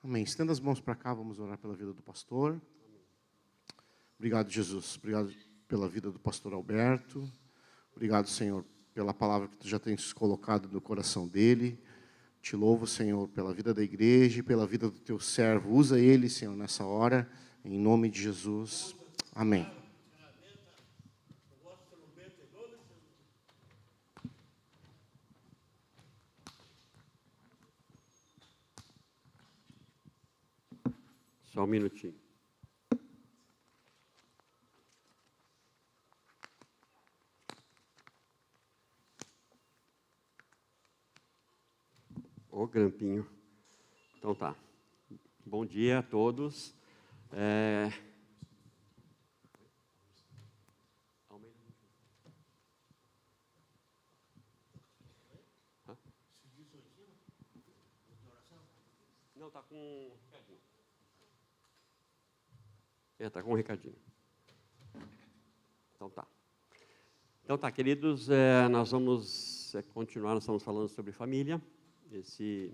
Amém. Estenda as mãos para cá, vamos orar pela vida do pastor. Obrigado, Jesus. Obrigado pela vida do pastor Alberto. Obrigado, Senhor, pela palavra que Tu já tens colocado no coração dele. Te louvo, Senhor, pela vida da igreja e pela vida do Teu servo. Usa ele, Senhor, nessa hora, em nome de Jesus. Amém. Só um minutinho. Ô, grampinho. Então tá. Bom dia a todos. Não, tá com um recadinho. Tá com um recadinho. Então tá, queridos, nós vamos continuar, nós estamos falando sobre família, esse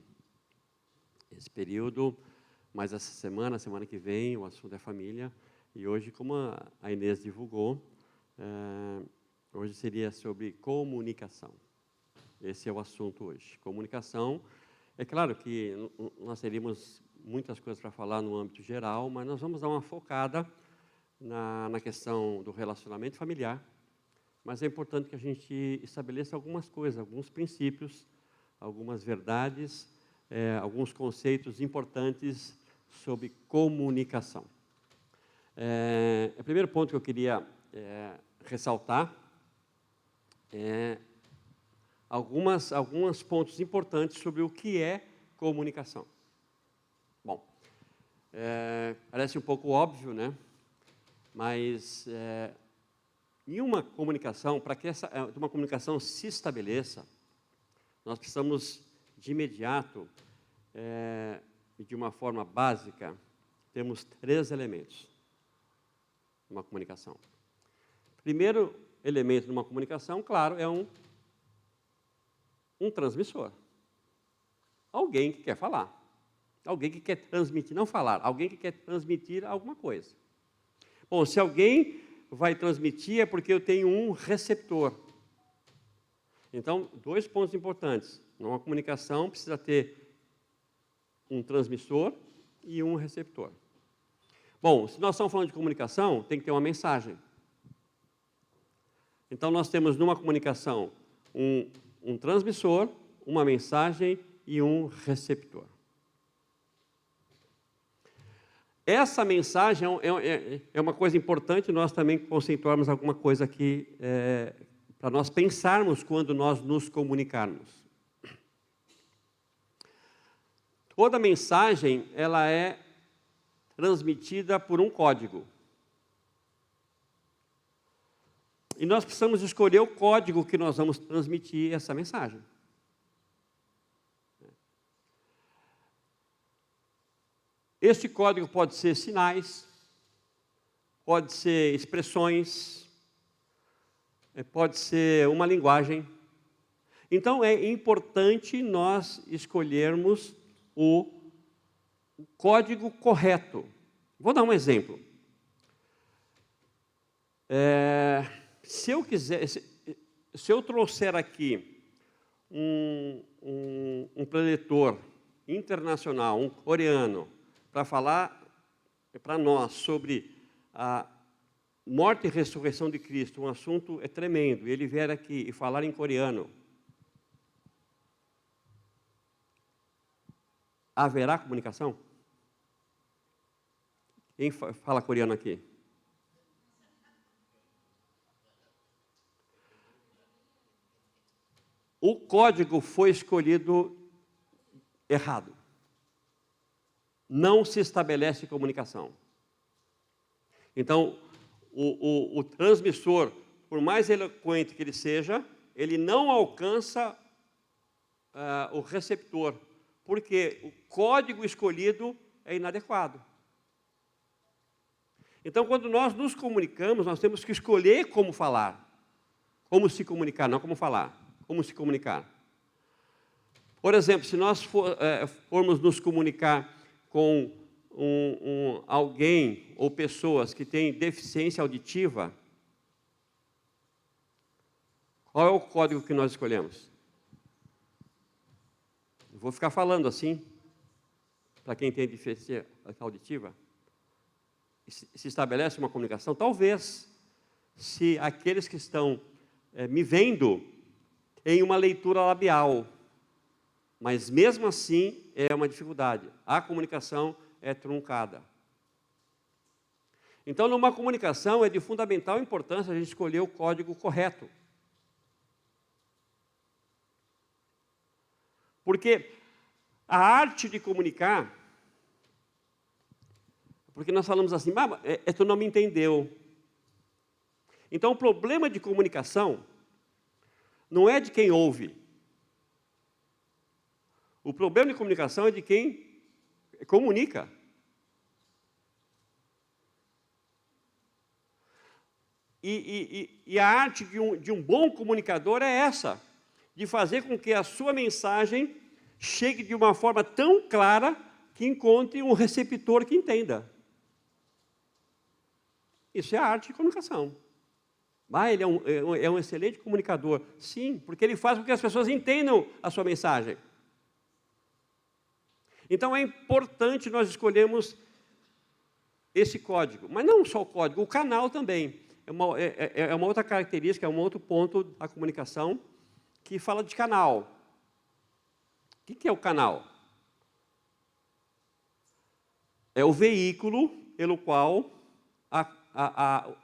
período, mas essa semana que vem, o assunto é família, e hoje, como a Inês divulgou, hoje seria sobre comunicação. Esse é o assunto hoje. Comunicação, é claro que nós teríamos muitas coisas para falar no âmbito geral, mas nós vamos dar uma focada na questão do relacionamento familiar, mas é importante que a gente estabeleça algumas coisas, alguns princípios, algumas verdades, alguns conceitos importantes sobre comunicação. O primeiro ponto que eu queria ressaltar é alguns pontos importantes sobre o que é comunicação. Bom, parece um pouco óbvio, né? Mas em uma comunicação, para que uma comunicação se estabeleça, nós precisamos, de imediato, e de uma forma básica, temos 3 elementos numa comunicação. Primeiro elemento de uma comunicação, claro, é um transmissor. Alguém que quer falar. Alguém que quer transmitir, não falar, alguém que quer transmitir alguma coisa. Bom, se alguém vai transmitir é porque eu tenho um receptor. Então, 2 pontos importantes. Numa comunicação precisa ter um transmissor e um receptor. Bom, se nós estamos falando de comunicação, tem que ter uma mensagem. Então, nós temos numa comunicação um transmissor, uma mensagem e um receptor. Essa mensagem é uma coisa importante nós também conceituarmos alguma coisa aqui para nós pensarmos quando nós nos comunicarmos. Toda mensagem ela é transmitida por um código. E nós precisamos escolher o código que nós vamos transmitir essa mensagem. Este código pode ser sinais, pode ser expressões, pode ser uma linguagem. Então, é importante nós escolhermos o código correto. Vou dar um exemplo. Se eu trouxer aqui um preletor internacional, um coreano, para falar para nós sobre a morte e ressurreição de Cristo, um assunto tremendo, e ele vier aqui e falar em coreano, haverá comunicação? Quem fala coreano aqui? O código foi escolhido errado. Não se estabelece comunicação. Então, o transmissor, por mais eloquente que ele seja, ele não alcança o receptor, porque o código escolhido é inadequado. Então, quando nós nos comunicamos, nós temos que escolher como falar, como se comunicar, não como falar, como se comunicar. Por exemplo, se nós formos nos comunicar com alguém ou pessoas que têm deficiência auditiva, qual é o código que nós escolhemos? Eu vou ficar falando assim, para quem tem deficiência auditiva. Se estabelece uma comunicação? Talvez, se aqueles que estão me vendo em uma leitura labial, mas mesmo assim é uma dificuldade. A comunicação é truncada. Então, numa comunicação é de fundamental importância a gente escolher o código correto. Porque a arte de comunicar, porque nós falamos assim, tu não me entendeu. Então, o problema de comunicação não é de quem ouve. O problema de comunicação é de quem comunica. E a arte de um bom comunicador é essa, de fazer com que a sua mensagem chegue de uma forma tão clara que encontre um receptor que entenda. Isso é a arte de comunicação. Ele é um excelente comunicador. Sim, porque ele faz com que as pessoas entendam a sua mensagem. Então é importante nós escolhermos esse código. Mas não só o código, o canal também. É uma outra característica, é um outro ponto da comunicação que fala de canal. O que é o canal? É o veículo pelo qual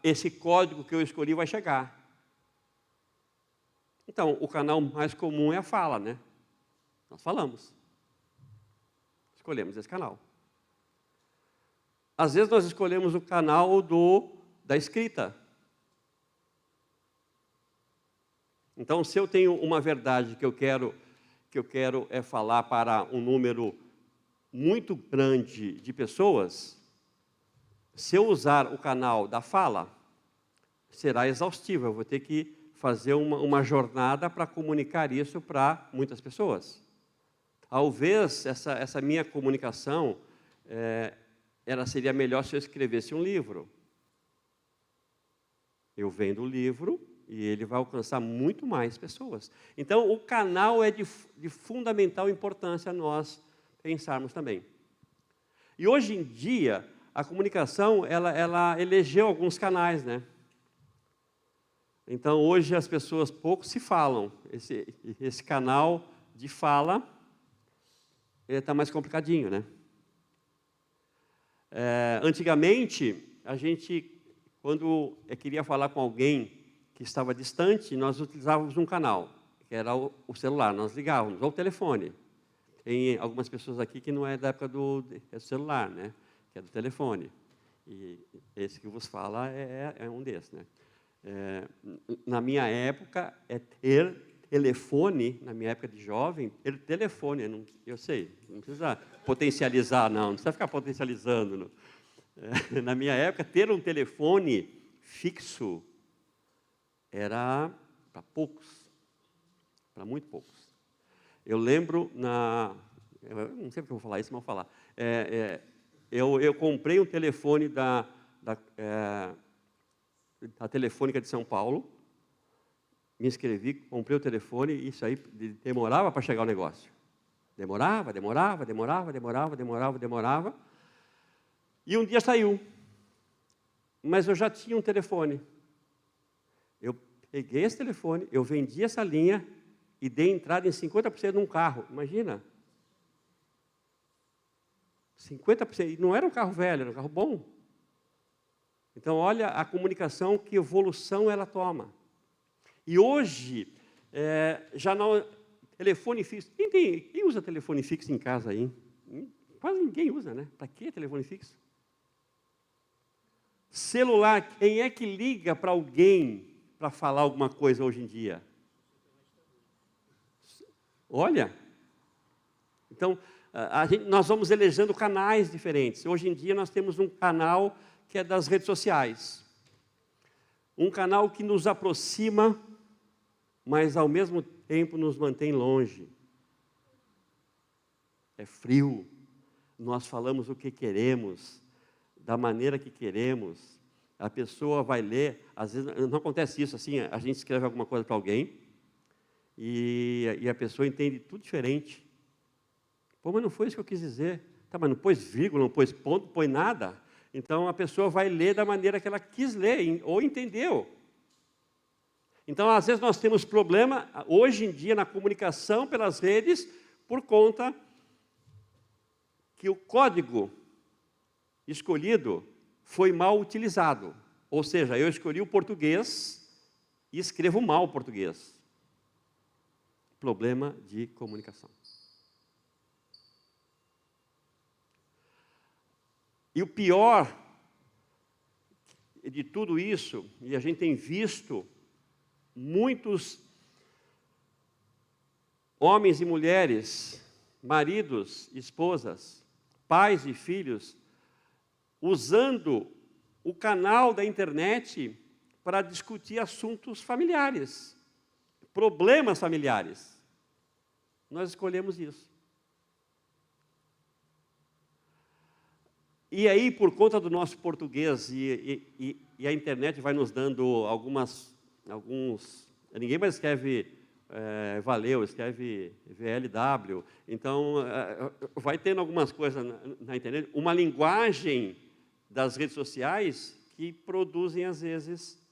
esse código que eu escolhi vai chegar. Então, o canal mais comum é a fala, né? Nós falamos. Escolhemos esse canal. Às vezes nós escolhemos o canal da escrita. Então, se eu tenho uma verdade que eu quero falar para um número muito grande de pessoas, se eu usar o canal da fala, será exaustivo. Eu vou ter que fazer uma jornada para comunicar isso para muitas pessoas. Talvez essa minha comunicação, ela seria melhor se eu escrevesse um livro. Eu vendo o livro e ele vai alcançar muito mais pessoas. Então, o canal é de fundamental importância nós pensarmos também. E hoje em dia, a comunicação, ela elegeu alguns canais, né? Então, hoje as pessoas pouco se falam. Esse canal de fala está mais complicadinho, né? Antigamente, a gente, quando queria falar com alguém que estava distante, nós utilizávamos um canal, que era o celular, nós ligávamos, ou o telefone. Tem algumas pessoas aqui que não é da época do celular, né? Que é do telefone. E esse que vos fala é um desses, né? Na minha época, ter telefone, na minha época de jovem, ter telefone, eu sei, não precisa potencializar, não precisa ficar potencializando. Não. Na minha época, ter um telefone fixo era para poucos, para muito poucos. Eu lembro, eu não sei porque eu vou falar isso, mas vou falar. Eu comprei um telefone da Telefônica de São Paulo, me inscrevi, comprei o telefone e isso aí demorava para chegar o negócio. Demorava. E um dia saiu. Mas eu já tinha um telefone. Eu peguei esse telefone, eu vendi essa linha e dei entrada em 50% num carro. Imagina. 50%. E não era um carro velho, era um carro bom. Então, olha a comunicação, que evolução ela toma. E hoje, já não... Telefone fixo. Quem usa telefone fixo em casa aí? Quase ninguém usa, né? Para que telefone fixo? Celular, quem é que liga para alguém para falar alguma coisa hoje em dia? Olha. Então, nós vamos elegendo canais diferentes. Hoje em dia, nós temos um canal que é das redes sociais. Um canal que nos aproxima, mas ao mesmo tempo nos mantém longe. É frio. nós falamos o que queremos, da maneira que queremos, a pessoa vai ler, às vezes não acontece isso assim, a gente escreve alguma coisa para alguém e a pessoa entende tudo diferente. Pô, mas não foi isso que eu quis dizer. Tá, mas não pôs vírgula, não pôs ponto, não pôs nada. Então a pessoa vai ler da maneira que ela quis ler ou entendeu. Então, às vezes nós temos problema hoje em dia na comunicação pelas redes por conta que o código escolhido foi mal utilizado. Ou seja, eu escolhi o português e escrevo mal o português. Problema de comunicação. E o pior de tudo isso, e a gente tem visto muitos homens e mulheres, maridos, esposas, pais e filhos, usando o canal da internet para discutir assuntos familiares, problemas familiares. Nós escolhemos isso. E aí, por conta do nosso português, e a internet vai nos dando alguns... Ninguém mais escreve valeu, escreve VLW. Então, vai tendo algumas coisas na internet, uma linguagem das redes sociais que produzem, às vezes,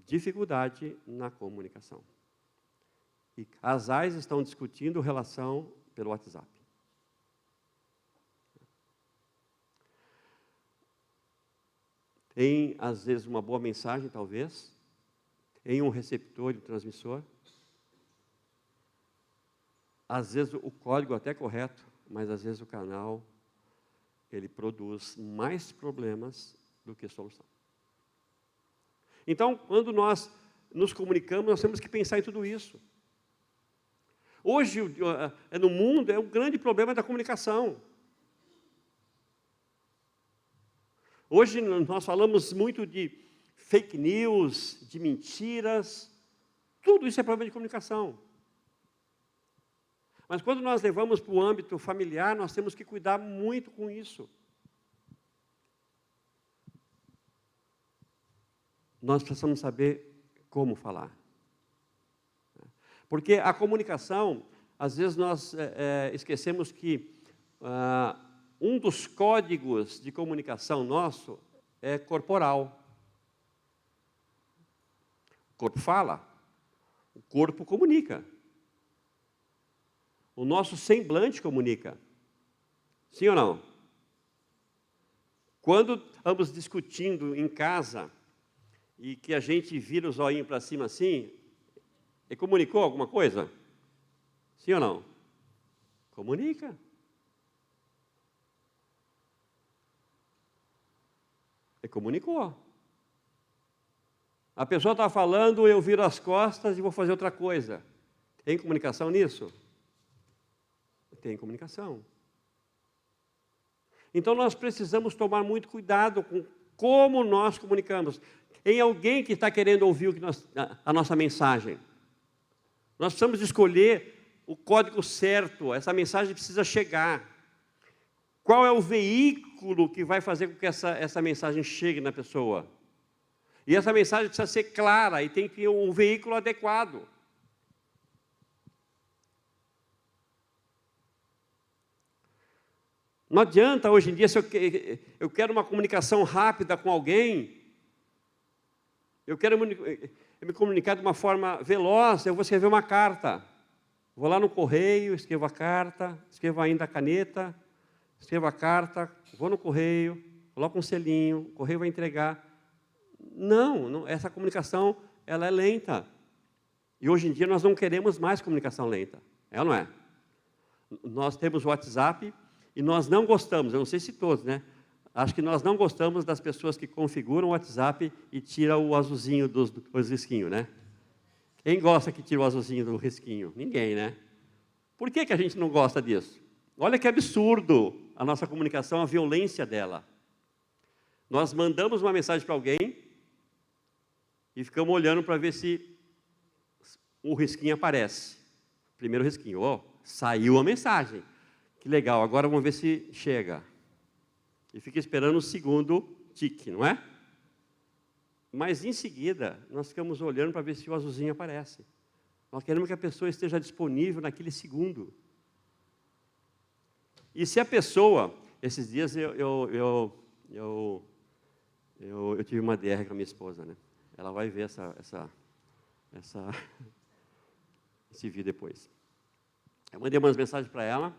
dificuldade na comunicação. E casais estão discutindo relação pelo WhatsApp. Tem, às vezes, uma boa mensagem, talvez, em um receptor e um transmissor. Às vezes, o código até é correto, mas, às vezes, o canal, ele produz mais problemas do que solução. Então, quando nós nos comunicamos, nós temos que pensar em tudo isso. Hoje, no mundo, é um grande problema da comunicação. Hoje nós falamos muito de fake news, de mentiras, tudo isso é problema de comunicação. Mas quando nós levamos para o âmbito familiar, nós temos que cuidar muito com isso. Nós precisamos saber como falar. Porque a comunicação, às vezes nós esquecemos que um dos códigos de comunicação nosso é corporal. O corpo fala, o corpo comunica. O nosso semblante comunica. Sim ou não? Quando estamos discutindo em casa e que a gente vira o zoinho para cima assim, ele comunicou alguma coisa? Sim ou não? Comunica. Ele comunicou. A pessoa está falando, eu viro as costas e vou fazer outra coisa. Tem comunicação nisso? Tem comunicação. Então nós precisamos tomar muito cuidado com como nós comunicamos. Em alguém que está querendo ouvir a nossa mensagem. Nós precisamos escolher o código certo, essa mensagem precisa chegar. Qual é o veículo que vai fazer com que essa mensagem chegue na pessoa? E essa mensagem precisa ser clara e tem que ter um veículo adequado. Não adianta hoje em dia, se eu quero uma comunicação rápida com alguém, eu quero me comunicar de uma forma veloz, eu vou escrever uma carta. Vou lá no correio, escrevo a carta, escrevo ainda a caneta, escrevo a carta, vou no correio, coloco um selinho, o correio vai entregar. Não, essa comunicação ela é lenta. E hoje em dia nós não queremos mais comunicação lenta. É ou não é? Nós temos o WhatsApp e nós não gostamos, eu não sei se todos, né? Acho que nós não gostamos das pessoas que configuram o WhatsApp e tiram o azulzinho dos risquinhos, né? Quem gosta que tira o azulzinho do risquinho? Ninguém, né? Por que a gente não gosta disso? Olha que absurdo a nossa comunicação, a violência dela. Nós mandamos uma mensagem para alguém e ficamos olhando para ver se o risquinho aparece. Primeiro risquinho, saiu a mensagem. Que legal, agora vamos ver se chega. E fica esperando o segundo tique, não é? Mas em seguida, nós ficamos olhando para ver se o azulzinho aparece. Nós queremos que a pessoa esteja disponível naquele segundo. E se a pessoa, esses dias eu tive uma DR com a minha esposa, né? Ela vai ver esse vídeo depois. Eu mandei umas mensagens para ela.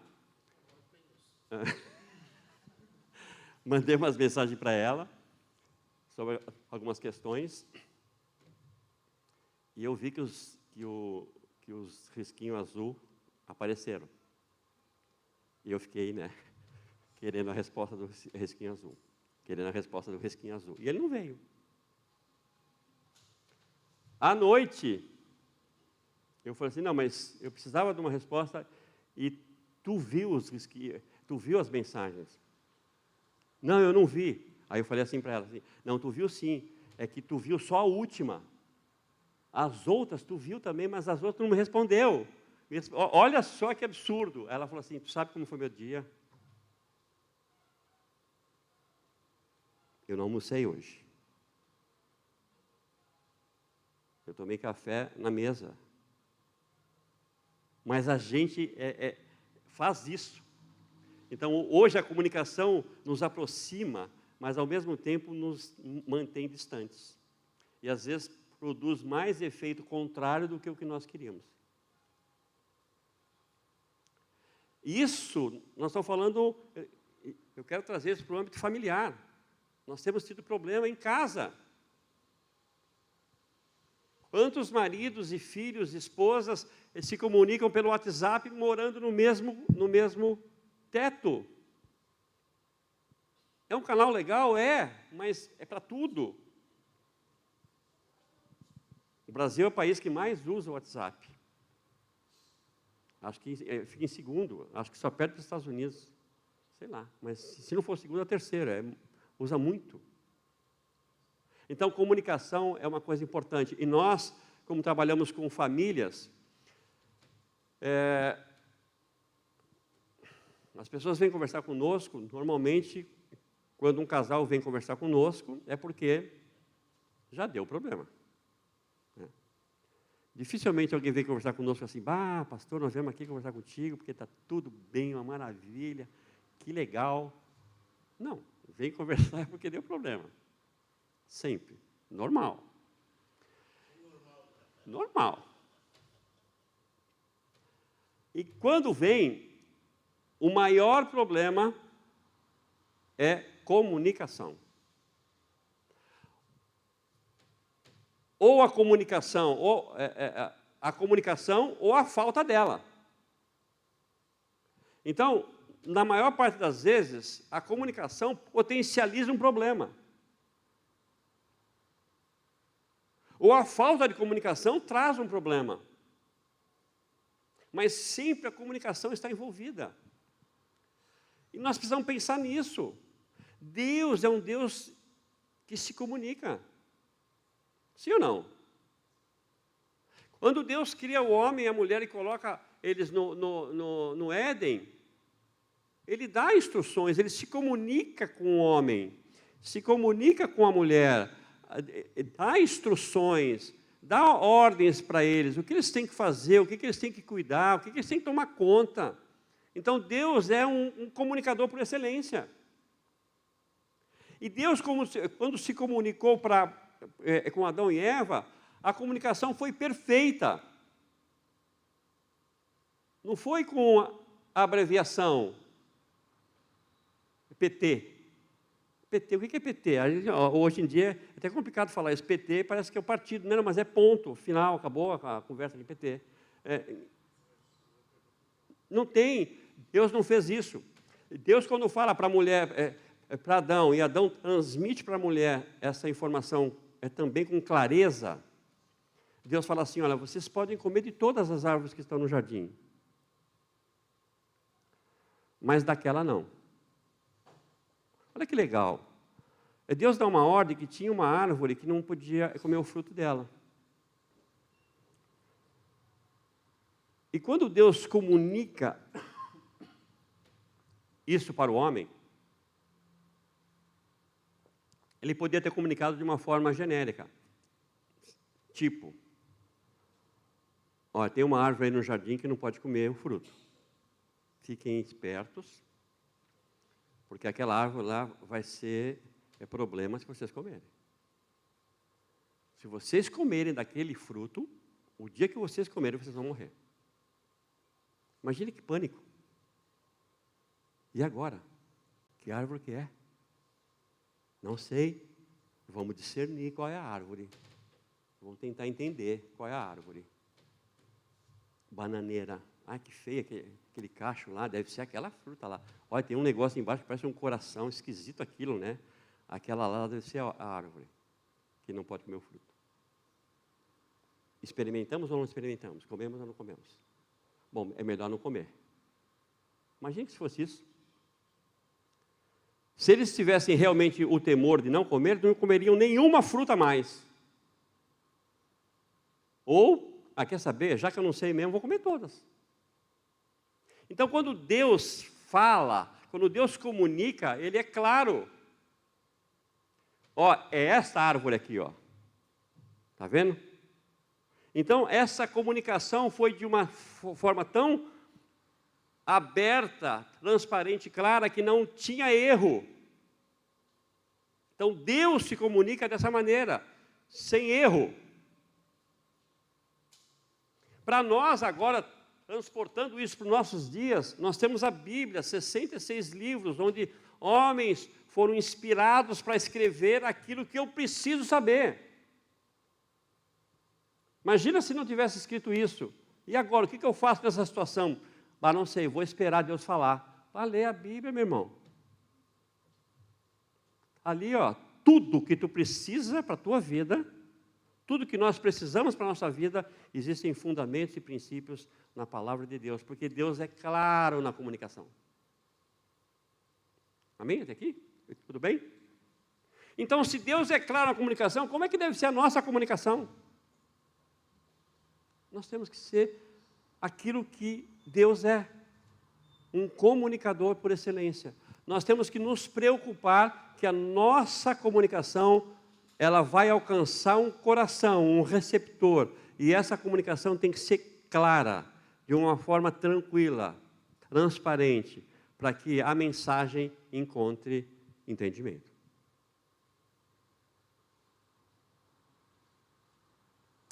Mandei umas mensagens para ela sobre algumas questões. E eu vi que os risquinhos azul apareceram. E eu fiquei, né, querendo a resposta do risquinho azul. Querendo a resposta do risquinho azul. E ele não veio. À noite, eu falei assim, não, mas eu precisava de uma resposta e tu viu as mensagens? Não, eu não vi. Aí eu falei assim para ela, assim, não, tu viu sim, é que tu viu só a última. As outras tu viu também, mas as outras não me respondeu. Olha só que absurdo. Ela falou assim, tu sabe como foi meu dia? Eu não almocei hoje. Eu tomei café na mesa. Mas a gente faz isso. Então, hoje a comunicação nos aproxima, mas ao mesmo tempo nos mantém distantes. E às vezes produz mais efeito contrário do que o que nós queríamos. Isso, nós estamos falando, eu quero trazer isso para o âmbito familiar. Nós temos tido problema em casa. Quantos maridos e filhos, esposas, se comunicam pelo WhatsApp morando no mesmo teto? É um canal legal? Mas é para tudo. O Brasil é o país que mais usa o WhatsApp. Acho que fica em segundo, acho que só perto dos Estados Unidos. Sei lá, mas se não for segundo, é terceiro. Usa muito. Então, comunicação é uma coisa importante. E nós, como trabalhamos com famílias, as pessoas vêm conversar conosco, normalmente, quando um casal vem conversar conosco, é porque já deu problema. Né? Dificilmente alguém vem conversar conosco assim, pastor, nós viemos aqui conversar contigo, porque está tudo bem, uma maravilha, que legal. Não, vem conversar porque deu problema. Sempre. Normal. Normal. E quando vem, o maior problema é comunicação. Ou a comunicação, ou a falta dela. Então, na maior parte das vezes, a comunicação potencializa um problema. Ou a falta de comunicação traz um problema. Mas sempre a comunicação está envolvida. E nós precisamos pensar nisso. Deus é um Deus que se comunica. Sim ou não? Quando Deus cria o homem e a mulher e coloca eles no Éden, Ele dá instruções, Ele se comunica com o homem, se comunica com a mulher, dá instruções, dá ordens para eles, o que eles têm que fazer, o que eles têm que cuidar, o que eles têm que tomar conta. Então, Deus é um comunicador por excelência. E Deus, quando se comunicou com Adão e Eva, a comunicação foi perfeita. Não foi com a abreviação PT. PT, o que é PT? Hoje em dia é até complicado falar isso. PT parece que é o partido, não, mas é ponto, final, acabou a conversa de PT. Não tem, Deus não fez isso. Deus, quando fala para a mulher, para Adão, e Adão transmite para a mulher essa informação também com clareza, Deus fala assim, olha, vocês podem comer de todas as árvores que estão no jardim, mas daquela não. Olha que legal. Deus dá uma ordem que tinha uma árvore que não podia comer o fruto dela. E quando Deus comunica isso para o homem, ele podia ter comunicado de uma forma genérica. Tipo, olha, tem uma árvore aí no jardim que não pode comer o fruto. Fiquem espertos, porque aquela árvore lá vai ser problema se vocês comerem. Se vocês comerem daquele fruto, o dia que vocês comerem, vocês vão morrer. Imagine que pânico. E agora? Que árvore que é? Não sei. Vamos discernir qual é a árvore. Vamos tentar entender qual é a árvore. Bananeira. Ai, que feia aquele cacho lá. Deve ser aquela fruta lá. Olha, tem um negócio embaixo que parece um coração. Esquisito aquilo, né? Aquela lá deve ser a árvore que não pode comer o fruto. Experimentamos ou não experimentamos? Comemos ou não comemos? Bom, é melhor não comer. Imagine que se fosse isso. Se eles tivessem realmente o temor de não comer, não comeriam nenhuma fruta mais. Ou, quer saber, já que eu não sei mesmo, vou comer todas. Então, quando Deus fala, quando Deus comunica, Ele é claro. Ó, é esta árvore aqui, ó. Tá vendo? Então, essa comunicação foi de uma forma tão aberta, transparente, clara, que não tinha erro. Então, Deus se comunica dessa maneira, sem erro. Para nós, agora, transportando isso para os nossos dias, nós temos a Bíblia, 66 livros, onde homens foram inspirados para escrever aquilo que eu preciso saber. Imagina se não tivesse escrito isso. E agora, o que eu faço nessa situação? Não sei, vou esperar Deus falar. Vá ler a Bíblia, meu irmão. Ali, ó, tudo que tu precisa para a tua vida, tudo que nós precisamos para a nossa vida, existem fundamentos e princípios na palavra de Deus, porque Deus é claro na comunicação. Amém? Até aqui? Tudo bem? Então, se Deus é claro na comunicação, como é que deve ser a nossa comunicação? Nós temos que ser aquilo que Deus é, um comunicador por excelência. Nós temos que nos preocupar que a nossa comunicação, ela vai alcançar um coração, um receptor, e essa comunicação tem que ser clara, de uma forma tranquila, transparente, para que a mensagem encontre entendimento.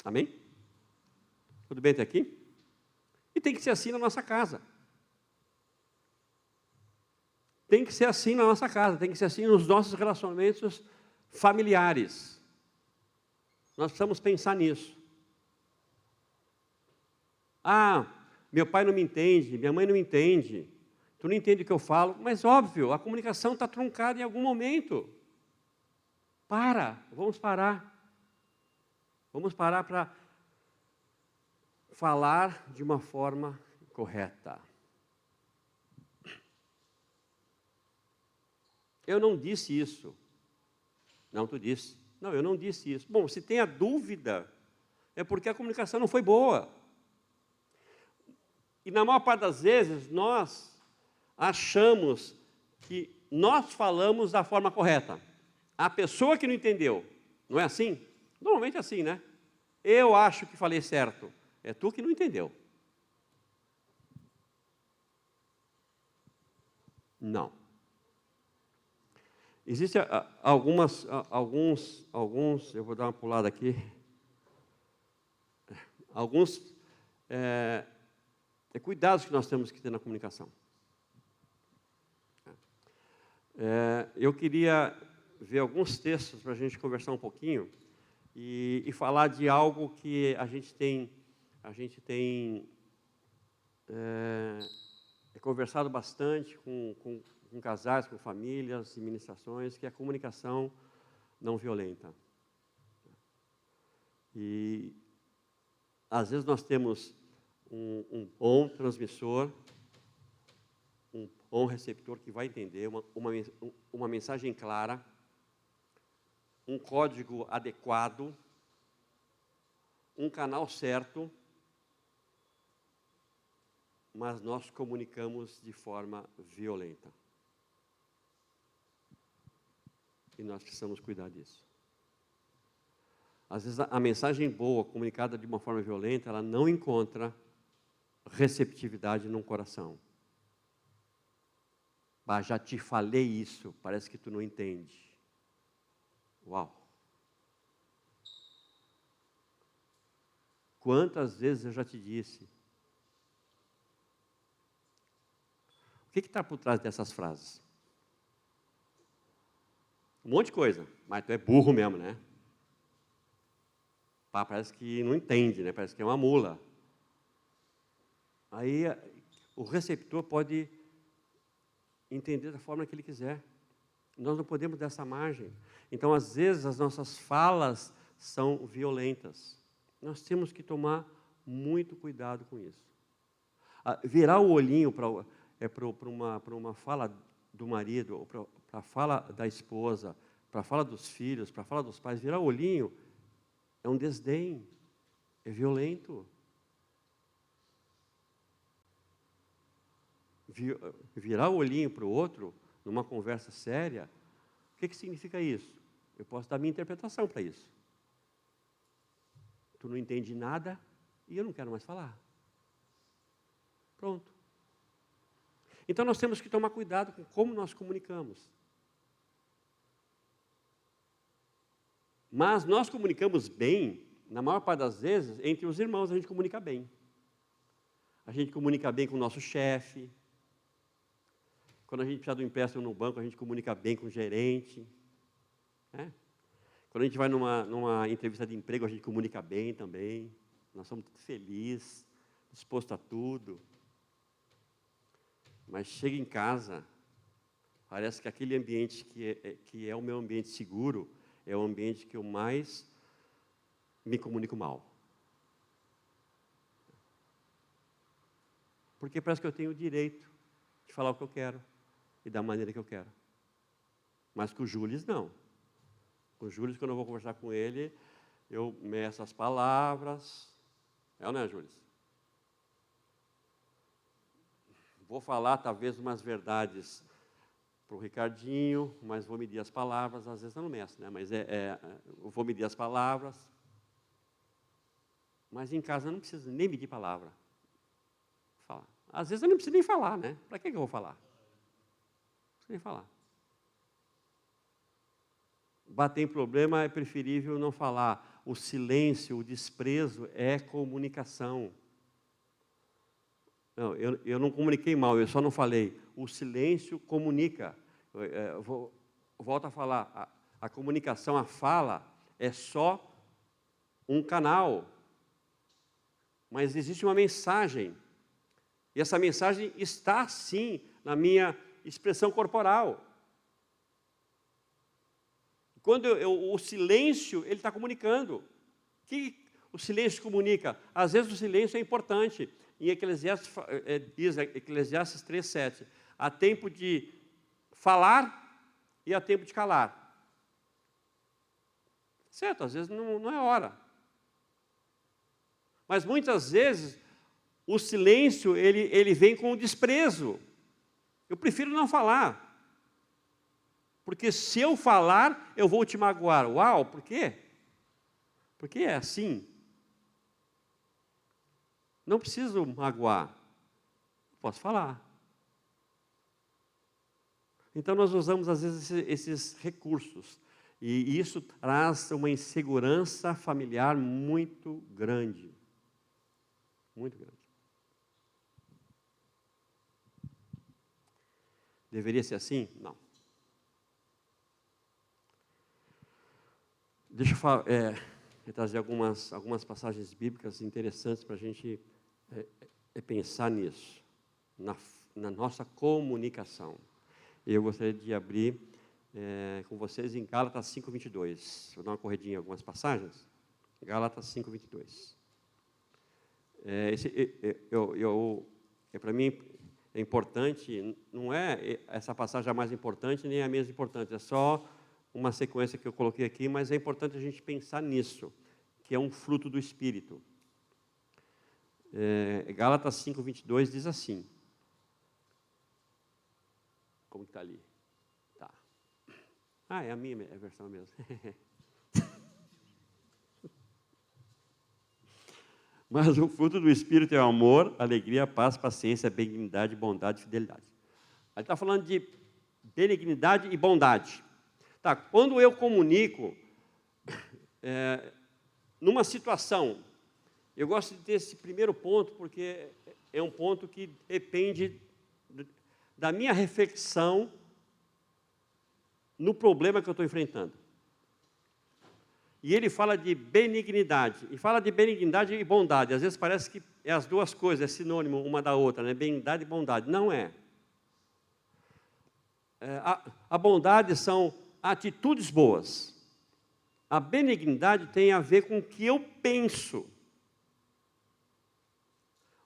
Amém? Tudo bem até aqui? E tem que ser assim na nossa casa. Tem que ser assim na nossa casa, tem que ser assim nos nossos relacionamentos familiares. Nós precisamos pensar nisso. Meu pai não me entende, minha mãe não me entende, tu não entende o que eu falo, mas óbvio, a comunicação está truncada em algum momento. Vamos parar. Vamos parar para falar de uma forma correta. Eu não disse isso. Não, tu disse. Não, eu não disse isso. Bom, se tem a dúvida, é porque a comunicação não foi boa. E na maior parte das vezes, nós achamos que nós falamos da forma correta. A pessoa que não entendeu, não é assim? Normalmente é assim, né? Eu acho que falei certo. É tu que não entendeu. Não. Existem alguns, eu vou dar uma pulada aqui, alguns cuidados que nós temos que ter na comunicação. Eu queria ver alguns textos para a gente conversar um pouquinho e falar de algo que a gente tem conversado bastante com casais, com famílias e ministrações, que é a comunicação não violenta. E, às vezes, nós temos um bom transmissor, um bom receptor que vai entender uma mensagem clara, um código adequado, um canal certo, mas nós comunicamos de forma violenta. E nós precisamos cuidar disso. Às vezes a mensagem boa, comunicada de uma forma violenta, ela não encontra receptividade num coração. Ah, já te falei isso, parece que tu não entende. Uau! Quantas vezes eu já te disse? O que está por trás dessas frases? Um monte de coisa, mas tu é burro mesmo, né? Pá, parece que não entende, né? Parece que é uma mula. Aí o receptor pode entender da forma que ele quiser. Nós não podemos dar essa margem. Então, às vezes, as nossas falas são violentas. Nós temos que tomar muito cuidado com isso. Virar o olhinho para uma fala do marido, ou para a fala da esposa, para a fala dos filhos, para a fala dos pais, virar o olhinho é um desdém, é violento. Virar o olhinho para o outro, numa conversa séria, o que significa isso? Eu posso dar minha interpretação para isso. Tu não entende nada e eu não quero mais falar. Pronto. Então nós temos que tomar cuidado com como nós comunicamos. Mas nós comunicamos bem, na maior parte das vezes, entre os irmãos a gente comunica bem. A gente comunica bem com o nosso chefe. Quando a gente precisa de um empréstimo no banco, a gente comunica bem com o gerente. Né? Quando a gente vai numa entrevista de emprego, a gente comunica bem também. Nós somos felizes, dispostos a tudo. Mas chega em casa, parece que aquele ambiente que é o meu ambiente seguro, é o ambiente que eu mais me comunico mal. Porque parece que eu tenho o direito de falar o que eu quero e da maneira que eu quero. Mas com o Júlio, não. Com o Júlio, quando eu vou conversar com ele, eu meço as palavras. É ou não é, Júlio? Vou falar, talvez, umas verdades para o Ricardinho, mas vou medir as palavras. Às vezes eu não meço, né? Mas eu vou medir as palavras. Mas em casa eu não preciso nem medir palavra. Falar. Às vezes eu não preciso nem falar, né? Para que eu vou falar? Não preciso nem falar. Bater em problema é preferível não falar. O silêncio, o desprezo é comunicação. Não, eu não comuniquei mal, eu só não falei. O silêncio comunica. Volto a falar. A comunicação, a fala, é só um canal. Mas existe uma mensagem. E essa mensagem está, sim, na minha expressão corporal. Quando o silêncio, ele está comunicando. O que o silêncio comunica? Às vezes o silêncio é importante. Em Eclesiastes, diz Eclesiastes 3:7, há tempo de falar e há tempo de calar. Certo, às vezes não é hora. Mas muitas vezes o silêncio ele vem com o desprezo. Eu prefiro não falar. Porque se eu falar, eu vou te magoar. Uau, por quê? Porque é assim. Não preciso magoar. Posso falar. Então nós usamos às vezes esses recursos. E isso traz uma insegurança familiar muito grande. Muito grande. Deveria ser assim? Não. Deixa eu trazer algumas passagens bíblicas interessantes para a gente pensar nisso, na nossa comunicação. Eu gostaria de abrir com vocês em Gálatas 5:22. Vou dar uma corridinha em algumas passagens. Gálatas 5:22. Para mim é importante, não é essa passagem a mais importante, nem a menos importante, é só uma sequência que eu coloquei aqui, mas é importante a gente pensar nisso, que é um fruto do Espírito. Gálatas 5:22 diz assim. Como está ali? Tá. Ah, é a minha versão mesmo. Mas o fruto do Espírito é o amor, alegria, paz, paciência, benignidade, bondade e fidelidade. Ele está falando de benignidade e bondade. Tá, quando eu comunico, numa situação, eu gosto de ter esse primeiro ponto, porque é um ponto que depende da minha reflexão no problema que eu estou enfrentando. E ele fala de benignidade, e fala de benignidade e bondade. Às vezes parece que é as duas coisas, é sinônimo uma da outra, né? Benignidade e bondade. Não é. A bondade são atitudes boas. A benignidade tem a ver com o que eu penso.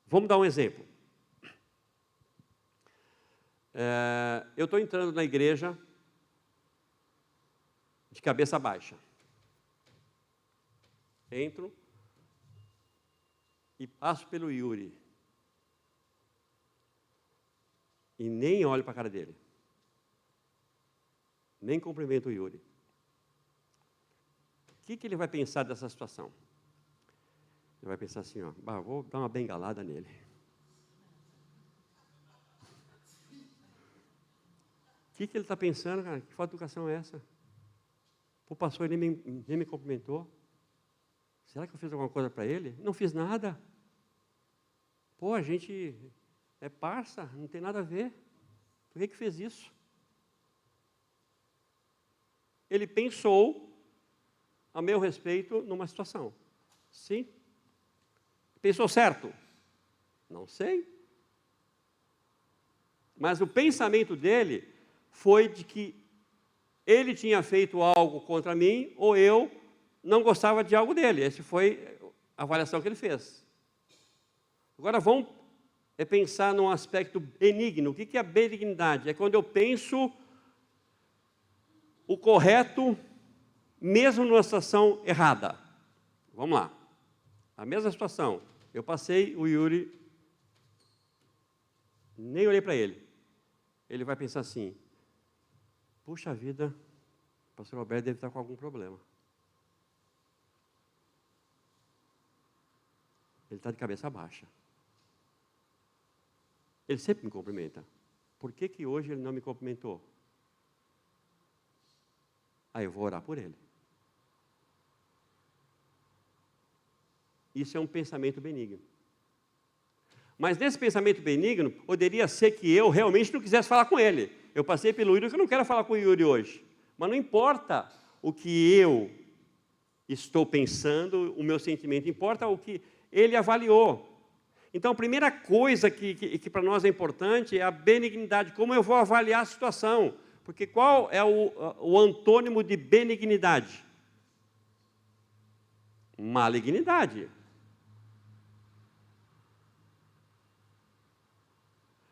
Vamos dar um exemplo. Eu estou entrando na igreja de cabeça baixa. Entro e passo pelo Yuri. E nem olho para a cara dele. Nem cumprimento o Yuri. O que ele vai pensar dessa situação? Ele vai pensar assim, ó, vou dar uma bengalada nele. O que ele está pensando, cara? Que falta de educação é essa? O pastor nem me cumprimentou. Será que eu fiz alguma coisa para ele? Não fiz nada. Pô, a gente é parça, não tem nada a ver. Por que fez isso? Ele pensou a meu respeito numa situação. Sim. Pensou certo? Não sei. Mas o pensamento dele foi de que ele tinha feito algo contra mim ou eu não gostava de algo dele. Essa foi a avaliação que ele fez. Agora vamos pensar num aspecto benigno. O que é a benignidade? É quando eu penso o correto, mesmo numa situação errada. Vamos lá. A mesma situação. Eu passei o Yuri, nem olhei para ele. Ele vai pensar assim, puxa vida, o pastor Alberto deve estar com algum problema. Ele está de cabeça baixa. Ele sempre me cumprimenta. Por que hoje ele não me cumprimentou? Aí eu vou orar por ele. Isso é um pensamento benigno. Mas nesse pensamento benigno, poderia ser que eu realmente não quisesse falar com ele. Eu passei pelo Yuri, que eu não quero falar com o Yuri hoje. Mas não importa o que eu estou pensando, o meu sentimento, importa o que ele avaliou. Então, a primeira coisa que para nós é importante é a benignidade, como eu vou avaliar a situação. Porque qual é o antônimo de benignidade? Malignidade.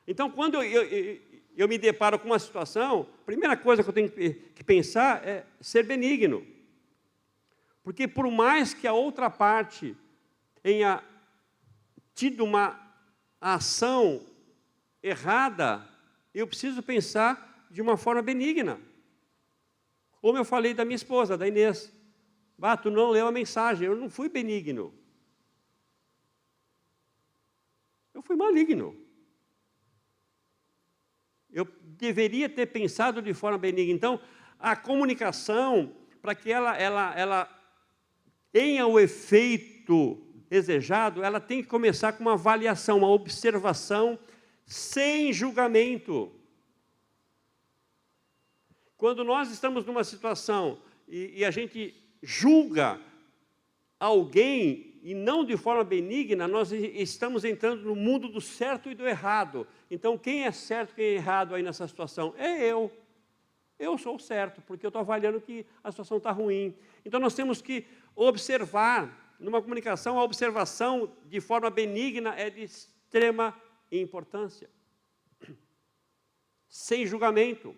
Então, quando eu me deparo com uma situação, a primeira coisa que eu tenho que pensar é ser benigno. Porque por mais que a outra parte tenha tido uma ação errada, eu preciso pensar de uma forma benigna. Como eu falei da minha esposa, da Inês. Tu não leu a mensagem, eu não fui benigno. Eu fui maligno. Eu deveria ter pensado de forma benigna. Então, a comunicação, para que ela tenha o efeito desejado, ela tem que começar com uma avaliação, uma observação sem julgamento. Quando nós estamos numa situação e a gente julga alguém e não de forma benigna, nós estamos entrando no mundo do certo e do errado. Então, quem é certo, quem é errado aí nessa situação? É eu. Eu sou o certo, porque eu estou avaliando que a situação está ruim. Então, nós temos que observar, numa comunicação, a observação de forma benigna é de extrema importância. Sem julgamento.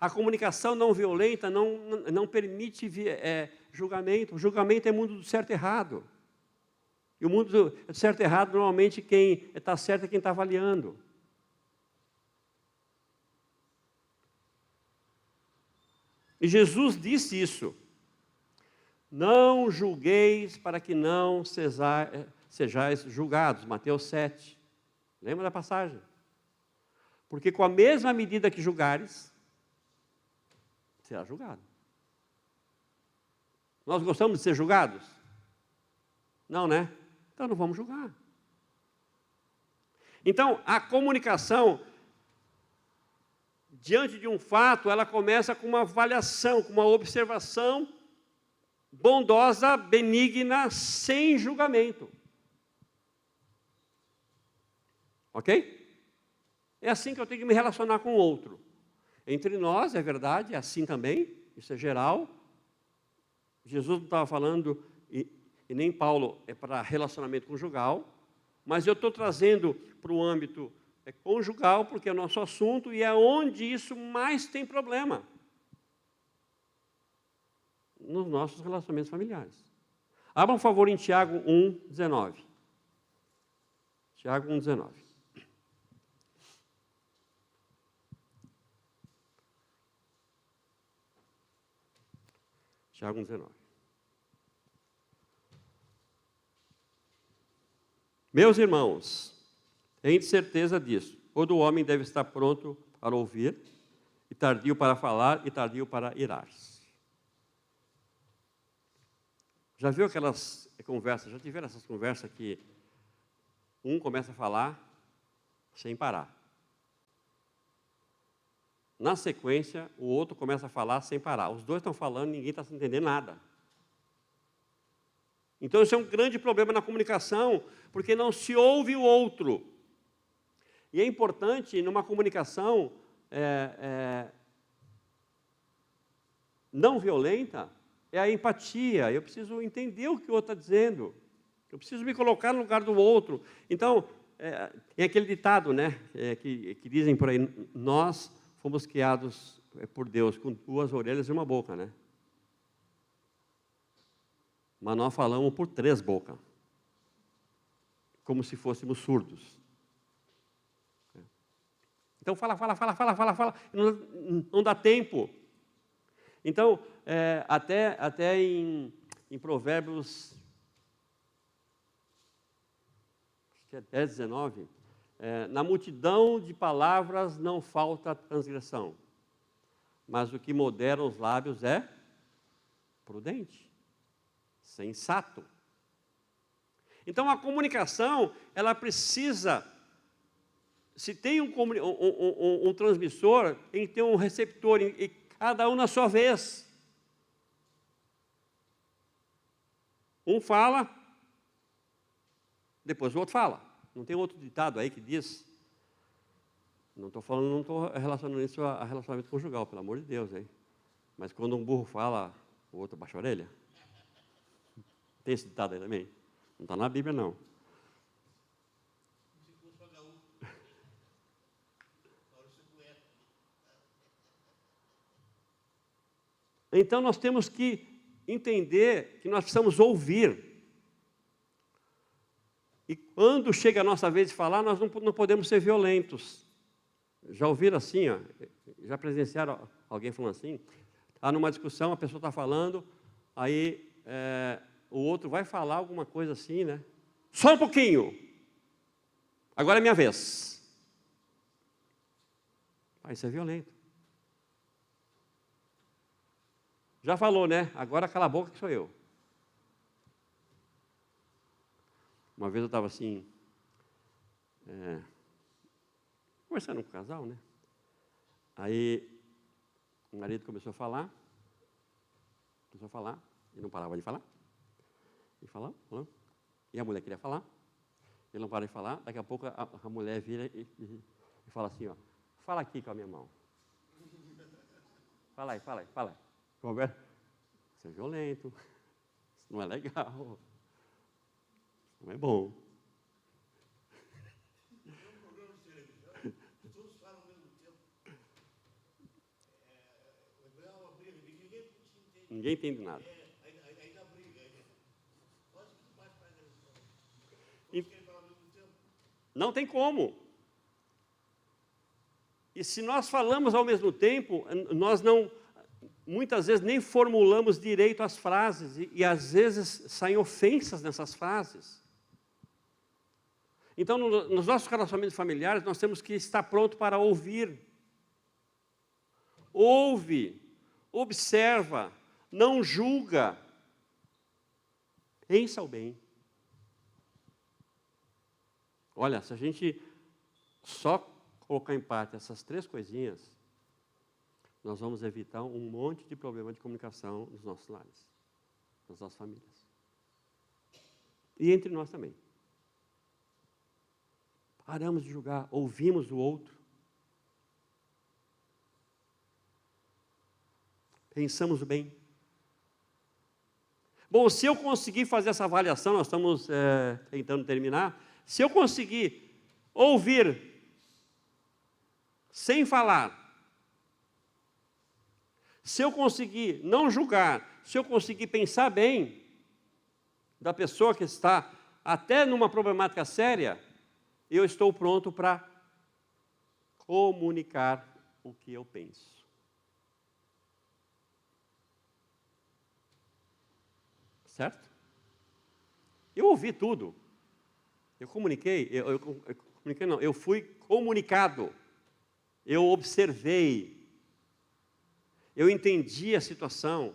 A comunicação não violenta não permite julgamento. O julgamento é mundo do certo e errado. E o mundo do certo e errado, normalmente, quem está certo é quem está avaliando. E Jesus disse isso. Não julgueis para que não sejais julgados. Mateus 7. Lembra da passagem? Porque com a mesma medida que julgares, será julgado. Nós gostamos de ser julgados? Não, né? Então não vamos julgar. Então, a comunicação, diante de um fato, ela começa com uma avaliação, com uma observação bondosa, benigna, sem julgamento. Ok? É assim que eu tenho que me relacionar com o outro. Entre nós, é verdade, é assim também, isso é geral. Jesus não estava falando, e nem Paulo, é para relacionamento conjugal, mas eu estou trazendo para o âmbito conjugal, porque é o nosso assunto e é onde isso mais tem problema. Nos nossos relacionamentos familiares. Abra um favor em Tiago 1,19. Tiago 1,19. Tiago 1,19. Meus irmãos, tenham certeza disso. Todo homem deve estar pronto para ouvir, e tardio para falar, e tardio para irar-se. Já viu aquelas conversas, já tiveram essas conversas que um começa a falar sem parar. Na sequência, o outro começa a falar sem parar. Os dois estão falando, ninguém está se entendendo nada. Então, isso é um grande problema na comunicação, porque não se ouve o outro. E é importante, numa comunicação não violenta, é a empatia. Eu preciso entender o que o outro está dizendo. Eu preciso me colocar no lugar do outro. Então, tem aquele ditado, né, que dizem por aí, nós fomos criados por Deus com 2 orelhas e 1 boca, né? Mas nós falamos por 3 bocas, como se fôssemos surdos. Então, fala, não dá tempo. Então, até em Provérbios, acho que é 10, 19, na multidão de palavras não falta transgressão, mas o que modera os lábios é prudente, sensato. Então, a comunicação, ela precisa, se tem um transmissor, tem que ter um receptor, e cada um na sua vez. Um fala, depois o outro fala. Não tem outro ditado aí que diz? Não estou relacionando isso a relacionamento conjugal, pelo amor de Deus, hein? Mas quando um burro fala, o outro baixa a orelha. Tem esse ditado aí também? Não está na Bíblia, não. Então, nós temos que entender que nós precisamos ouvir. E quando chega a nossa vez de falar, nós não podemos ser violentos. Já ouviram assim, ó, já presenciaram alguém falando assim? Está numa discussão, a pessoa está falando, aí o outro vai falar alguma coisa assim, né? Só um pouquinho. Agora é minha vez. Isso é violento. Já falou, né? Agora cala a boca que sou eu. Uma vez eu estava assim, conversando com o casal, né? Aí o marido começou a falar, e não parava de falar. E falando. E a mulher queria falar, ele não parava de falar. Daqui a pouco a mulher vira e fala assim, ó, fala aqui com a minha mão. Fala aí. Conversa. Isso é violento, isso não é legal, isso não é bom. Todos falam ao mesmo tempo. É uma briga, Ninguém entende nada. Aí dá briga. Pode que o pai faz isso. Todos querem falar ao mesmo tempo. Não tem como. E se nós falamos ao mesmo tempo, nós não muitas vezes nem formulamos direito as frases, e às vezes saem ofensas nessas frases. Então, nos nossos relacionamentos familiares, nós temos que estar pronto para ouvir. Ouve, observa, não julga, pensa o bem. Olha, se a gente só colocar em parte essas 3 coisinhas, nós vamos evitar um monte de problema de comunicação nos nossos lares, nas nossas famílias. E entre nós também. Paramos de julgar, ouvimos o outro. Pensamos o bem. Bom, se eu conseguir fazer essa avaliação, nós estamos tentando terminar, se eu conseguir ouvir sem falar, se eu conseguir não julgar, se eu conseguir pensar bem da pessoa que está até numa problemática séria, eu estou pronto para comunicar o que eu penso. Certo? Eu ouvi tudo. Eu comuniquei, comuniquei não, eu fui comunicado. Eu observei. Eu entendi a situação.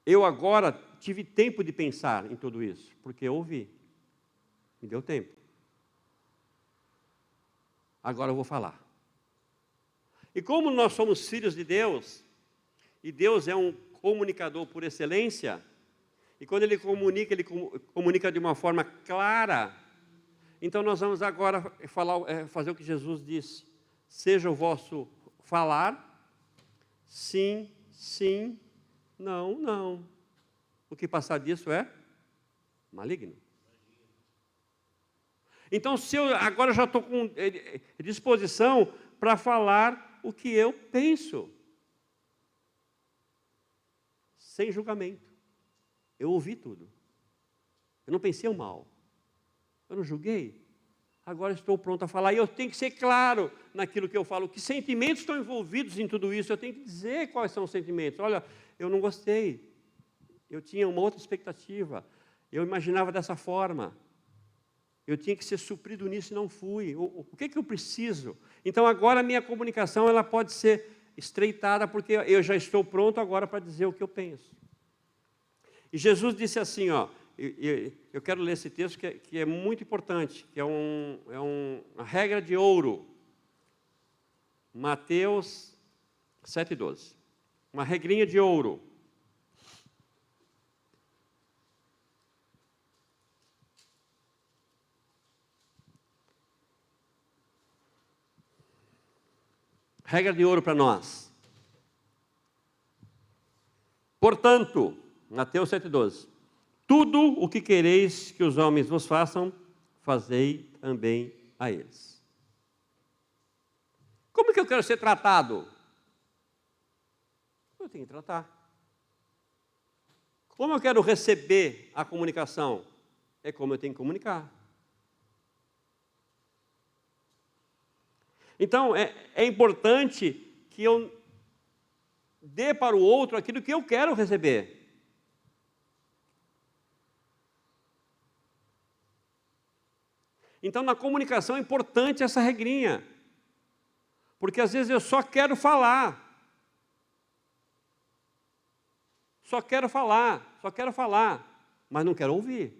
Eu agora tive tempo de pensar em tudo isso, porque eu ouvi. Me deu tempo. Agora eu vou falar. E como nós somos filhos de Deus, e Deus é um comunicador por excelência, e quando Ele comunica de uma forma clara, então nós vamos agora fazer o que Jesus disse: seja o vosso falar, sim, sim, não, não. O que passar disso é maligno. Então, se eu agora já estou com disposição para falar o que eu penso, sem julgamento. Eu ouvi tudo. Eu não pensei o mal. Eu não julguei. Agora estou pronto a falar. E eu tenho que ser claro naquilo que eu falo. Que sentimentos estão envolvidos em tudo isso? Eu tenho que dizer quais são os sentimentos. Olha, eu não gostei. Eu tinha uma outra expectativa. Eu imaginava dessa forma. Eu tinha que ser suprido nisso e não fui. O que eu preciso? Então, agora a minha comunicação ela pode ser estreitada, porque eu já estou pronto agora para dizer o que eu penso. E Jesus disse assim, ó, eu quero ler esse texto que é muito importante, que é uma regra de ouro. Mateus 7,12. Uma regrinha de ouro. Regra de ouro para nós. Portanto, Mateus 7,12. Tudo o que quereis que os homens vos façam, fazei também a eles. Como que eu quero ser tratado? Eu tenho que tratar. Como eu quero receber a comunicação? É como eu tenho que comunicar. Então, é importante que eu dê para o outro aquilo que eu quero receber. Então, na comunicação é importante essa regrinha. Porque às vezes eu só quero falar. Só quero falar, mas não quero ouvir.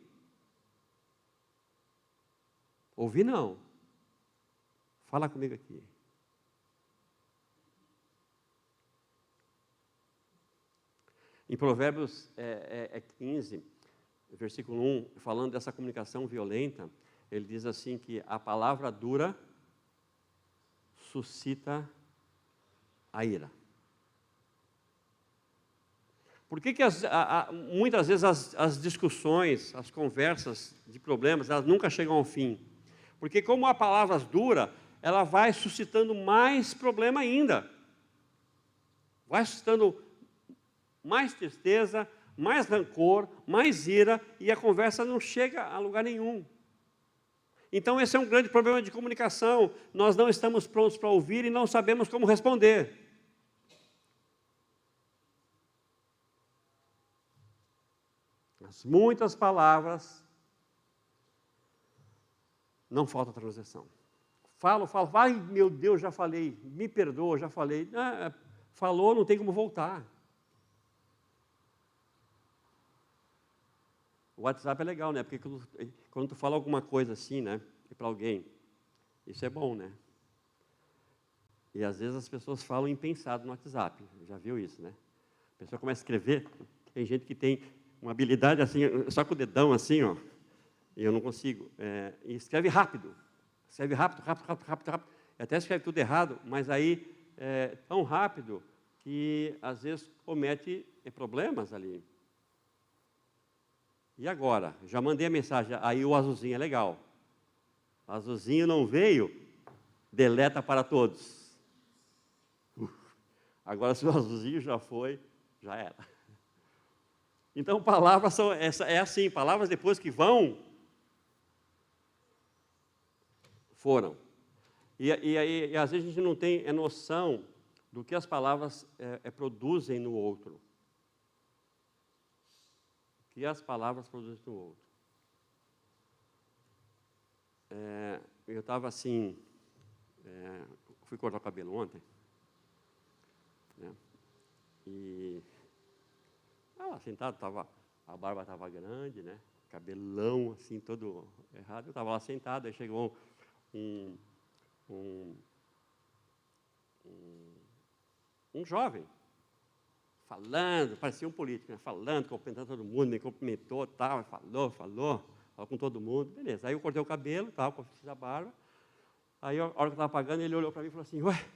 Ouvir não. Fala comigo aqui. Em Provérbios 15, versículo 1, falando dessa comunicação violenta, ele diz assim que a palavra dura suscita a ira. Por que muitas vezes as discussões, as conversas de problemas, elas nunca chegam ao fim? Porque como há palavras duras, ela vai suscitando mais problema ainda. Vai suscitando mais tristeza, mais rancor, mais ira, e a conversa não chega a lugar nenhum. Então, esse é um grande problema de comunicação. Nós não estamos prontos para ouvir e não sabemos como responder. As muitas palavras, não falta transição. Falo, ai meu Deus, já falei, me perdoa, já falei. Falou, não tem como voltar. O WhatsApp é legal, né? Porque quando tu fala alguma coisa assim, né? Para alguém, isso é bom, né? E às vezes as pessoas falam impensado no WhatsApp. Já viu isso, né? A pessoa começa a escrever, tem gente que tem uma habilidade assim, só com o dedão assim, ó. E eu não consigo. E escreve rápido. Escreve rápido. E até escreve tudo errado, mas aí é tão rápido que às vezes comete problemas ali. E agora? Já mandei a mensagem, aí o azulzinho é legal. O azulzinho não veio, deleta para todos. Agora, se o azulzinho já foi, já era. Então, palavras são assim, palavras depois que vão, foram. E às vezes a gente não tem noção do que as palavras produzem no outro. O que as palavras produzem no outro. Eu estava assim, fui cortar o cabelo ontem, né? E sentado, a barba estava grande, né? Cabelão assim, todo errado. Eu estava lá sentado, aí chegou um jovem, falando, parecia um político, né? Falando, cumprimentando todo mundo, me cumprimentou, tal, falou com todo mundo, beleza. Aí eu cortei o cabelo, tal, fiz a barba. Aí, a hora que eu estava pagando, ele olhou para mim e falou assim, ué,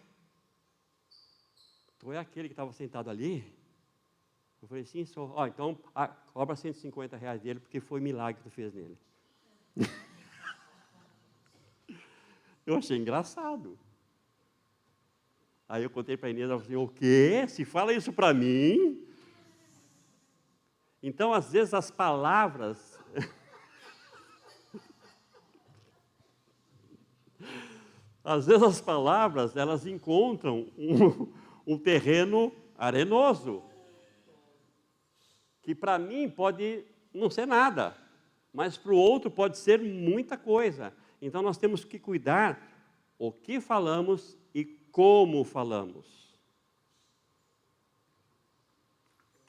tu é aquele que estava sentado ali? Eu falei, sim, sou. Então, cobra R$150 dele, porque foi milagre que tu fez nele. Eu achei engraçado. Aí eu contei para a Inês, ela falou assim, o quê? Se fala isso para mim? Então, às vezes, as palavras... Às vezes, as palavras, elas encontram um terreno arenoso, que para mim pode não ser nada, mas para o outro pode ser muita coisa. Então, nós temos que cuidar o que falamos e como falamos.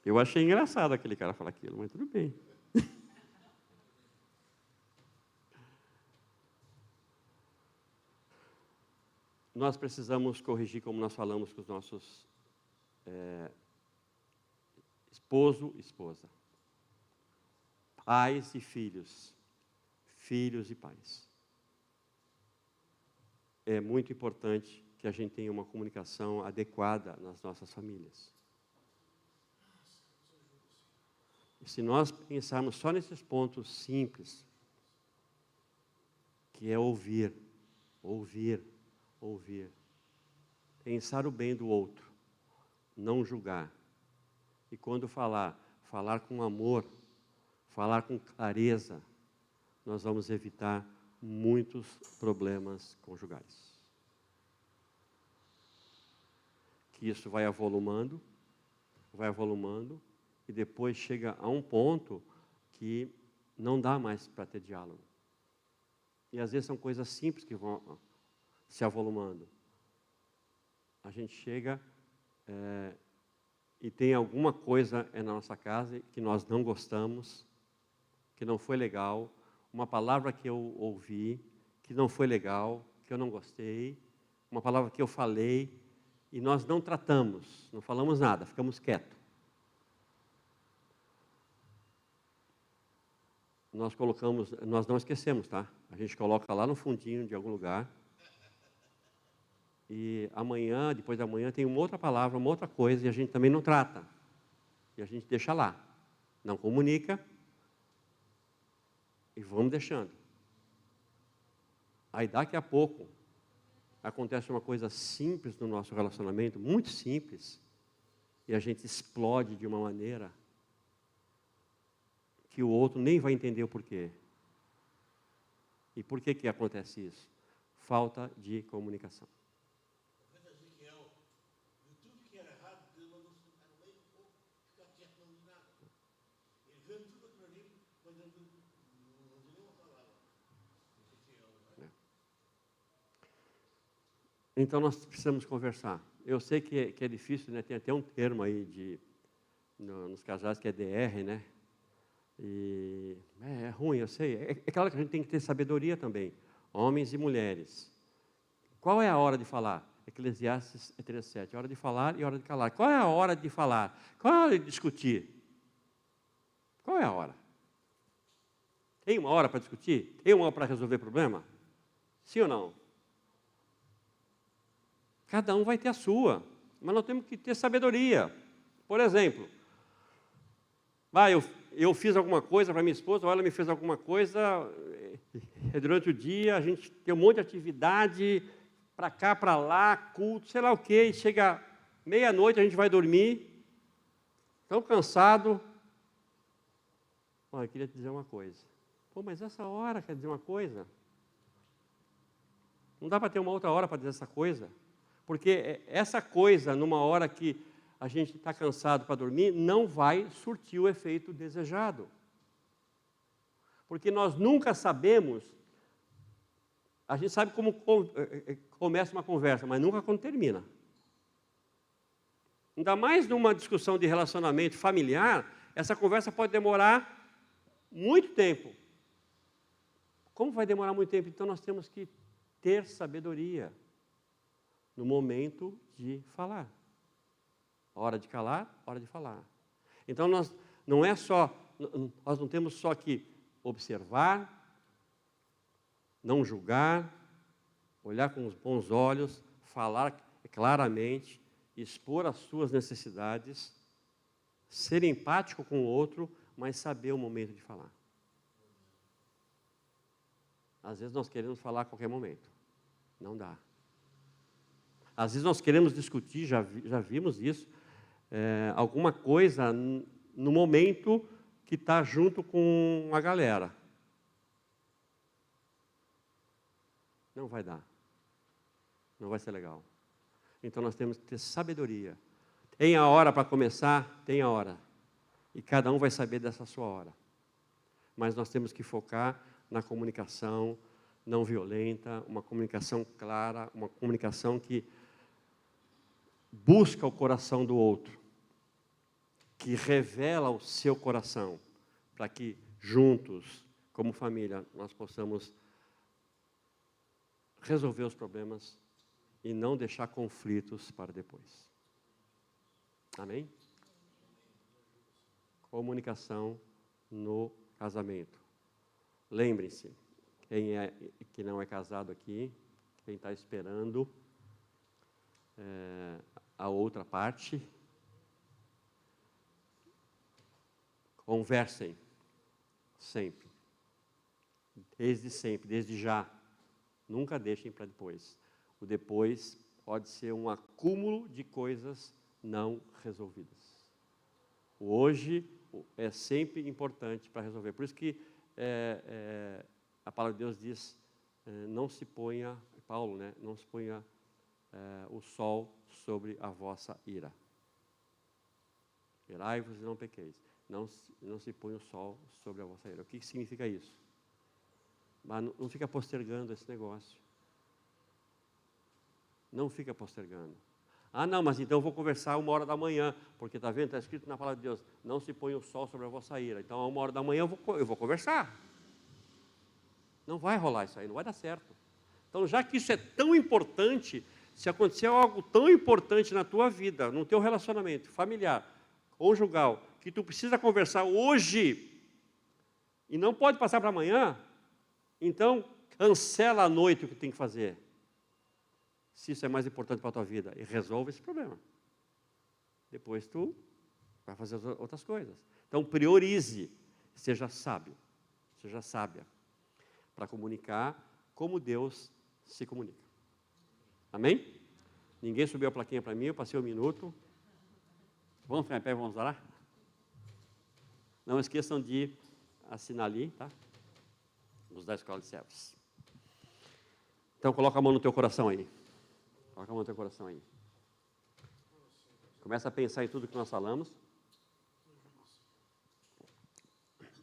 Eu achei engraçado aquele cara falar aquilo, mas tudo bem. Nós precisamos corrigir como nós falamos com os nossos esposo, esposa, pais e filhos, filhos e pais. É muito importante que a gente tenha uma comunicação adequada nas nossas famílias. E se nós pensarmos só nesses pontos simples, que é ouvir, pensar o bem do outro, não julgar. E quando falar com amor, falar com clareza, nós vamos evitar muitos problemas conjugais. Que isso vai avolumando, e depois chega a um ponto que não dá mais para ter diálogo. E às vezes são coisas simples que vão se avolumando. A gente chega e tem alguma coisa na nossa casa que nós não gostamos, que não foi legal, uma palavra que eu ouvi, que não foi legal, que eu não gostei, uma palavra que eu falei, e nós não tratamos, não falamos nada, ficamos quietos. Nós não esquecemos, tá? A gente coloca lá no fundinho de algum lugar, e amanhã, depois da manhã, tem uma outra palavra, uma outra coisa, e a gente também não trata. E a gente deixa lá. Não comunica, e vamos deixando. Aí daqui a pouco, acontece uma coisa simples no nosso relacionamento, muito simples, e a gente explode de uma maneira que o outro nem vai entender o porquê. E por que acontece isso? Falta de comunicação. Profeta Ezequiel, viu tudo que era errado, Deus mandou sentar no meio do povo, ficar quieto, não dizer nada. Ele vendo tudo aquilo ali, mas não disse nenhuma palavra. Ezequiel, né? Então, nós precisamos conversar. Eu sei que é difícil, né? Tem até um termo aí nos casais que é DR, né? E é ruim, eu sei. É claro que a gente tem que ter sabedoria também, homens e mulheres. Qual é a hora de falar? Eclesiastes 3:7, hora de falar e hora de calar. Qual é a hora de falar? Qual é a hora de discutir? Qual é a hora? Tem uma hora para discutir? Tem uma hora para resolver problema? Sim ou não? Cada um vai ter a sua, mas nós temos que ter sabedoria. Por exemplo, eu fiz alguma coisa para minha esposa, ou ela me fez alguma coisa, durante o dia a gente tem um monte de atividade, para cá, para lá, culto, sei lá o quê, e chega meia-noite, a gente vai dormir, tão cansado. Olha, eu queria te dizer uma coisa. Pô, mas essa hora quer dizer uma coisa? Não dá para ter uma outra hora para dizer essa coisa? Porque essa coisa, numa hora que a gente está cansado para dormir, não vai surtir o efeito desejado. Porque nós nunca sabemos, a gente sabe como começa uma conversa, mas nunca quando termina. Ainda mais numa discussão de relacionamento familiar, essa conversa pode demorar muito tempo. Como vai demorar muito tempo? Então nós temos que ter sabedoria no momento de falar. Hora de calar, hora de falar. Então nós não temos só que observar, não julgar, olhar com os bons olhos, falar claramente, expor as suas necessidades, ser empático com o outro, mas saber o momento de falar. Às vezes nós queremos falar a qualquer momento. Não dá. Às vezes nós queremos discutir, já vimos isso, alguma coisa no momento que está junto com a galera. Não vai dar. Não vai ser legal. Então nós temos que ter sabedoria. Tem a hora para começar? Tem a hora. E cada um vai saber dessa sua hora. Mas nós temos que focar na comunicação não violenta, uma comunicação clara, uma comunicação que busca o coração do outro, que revela o seu coração, para que juntos, como família, nós possamos resolver os problemas e não deixar conflitos para depois. Amém? Comunicação no casamento. Lembrem-se, quem que não é casado aqui, quem está esperando a outra parte, conversem sempre, desde já. Nunca deixem para depois. O depois pode ser um acúmulo de coisas não resolvidas. O hoje é sempre importante para resolver. Por isso que a palavra de Deus diz, não se ponha, Paulo, né, não se ponha o sol sobre a vossa ira. Irai-vos e não pequeis. Não se põe o sol sobre a vossa ira. O que significa isso? Mas não fica postergando esse negócio. Não fica postergando. Ah, não, mas então eu vou conversar 1h da manhã, porque está vendo, está escrito na palavra de Deus, não se põe o sol sobre a vossa ira. Então, a 1h da manhã eu vou conversar. Não vai rolar isso aí, não vai dar certo. Então, já que isso é tão importante, se acontecer algo tão importante na tua vida, no teu relacionamento familiar, conjugal, que tu precisa conversar hoje, e não pode passar para amanhã, então cancela à noite o que tem que fazer. Se isso é mais importante para a tua vida, e resolve esse problema. Depois tu vai fazer outras coisas. Então priorize, seja sábio, seja sábia, para comunicar como Deus se comunica. Amém? Ninguém subiu a plaquinha para mim, eu passei 1 minuto. Vamos ficar em pé, vamos orar? Não esqueçam de assinar ali, tá? Os da Escola de Servos. Então, coloca a mão no teu coração aí. Coloca a mão no teu coração aí. Começa a pensar em tudo que nós falamos.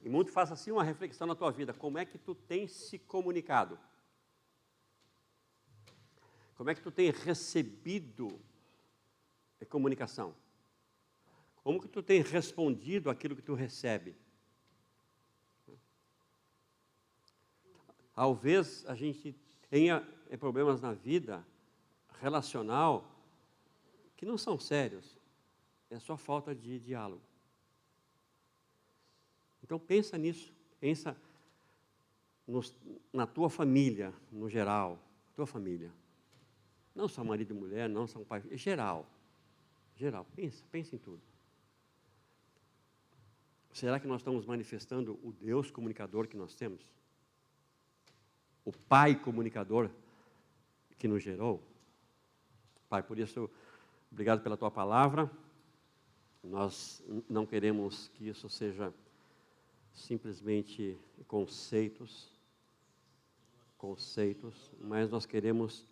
E muito faça assim uma reflexão na tua vida. Como é que tu tem se comunicado? Como é que tu tem recebido a comunicação? Como que tu tem respondido aquilo que tu recebe? Talvez a gente tenha problemas na vida relacional que não são sérios. É só falta de diálogo. Então pensa nisso. Pensa na tua família, no geral. Tua família. Não só marido e mulher, não só pai. É geral. Geral. Pensa em tudo. Será que nós estamos manifestando o Deus comunicador que nós temos? O Pai comunicador que nos gerou? Pai, por isso, obrigado pela Tua palavra. Nós não queremos que isso seja simplesmente conceitos, mas nós queremos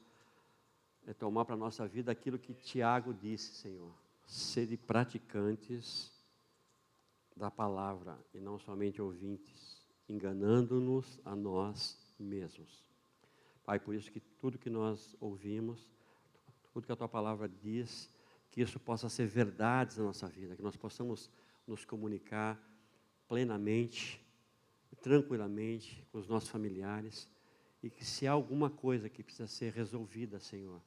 tomar para a nossa vida aquilo que Tiago disse, Senhor. Sede praticantes da palavra e não somente ouvintes, enganando-nos a nós mesmos. Pai, por isso que tudo que nós ouvimos, tudo que a Tua palavra diz, que isso possa ser verdades na nossa vida, que nós possamos nos comunicar plenamente, tranquilamente com os nossos familiares, e que se há alguma coisa que precisa ser resolvida, Senhor,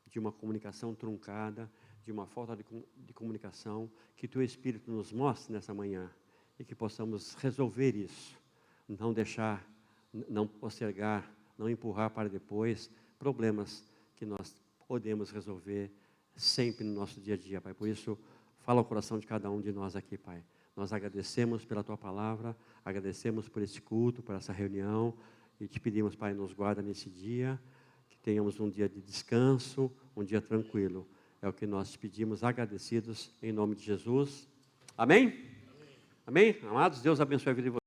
de uma comunicação truncada, de uma falta de comunicação, que Teu Espírito nos mostre nessa manhã, e que possamos resolver isso, não deixar, não postergar, não empurrar para depois problemas que nós podemos resolver sempre no nosso dia a dia, Pai. Por isso, fala ao coração de cada um de nós aqui, Pai. Nós agradecemos pela Tua palavra, agradecemos por esse culto, por essa reunião, e te pedimos, Pai, nos guarda nesse dia, que tenhamos um dia de descanso, um dia tranquilo. É o que nós te pedimos, agradecidos, em nome de Jesus. Amém? Amém? Amados, Deus abençoe a vida de vocês.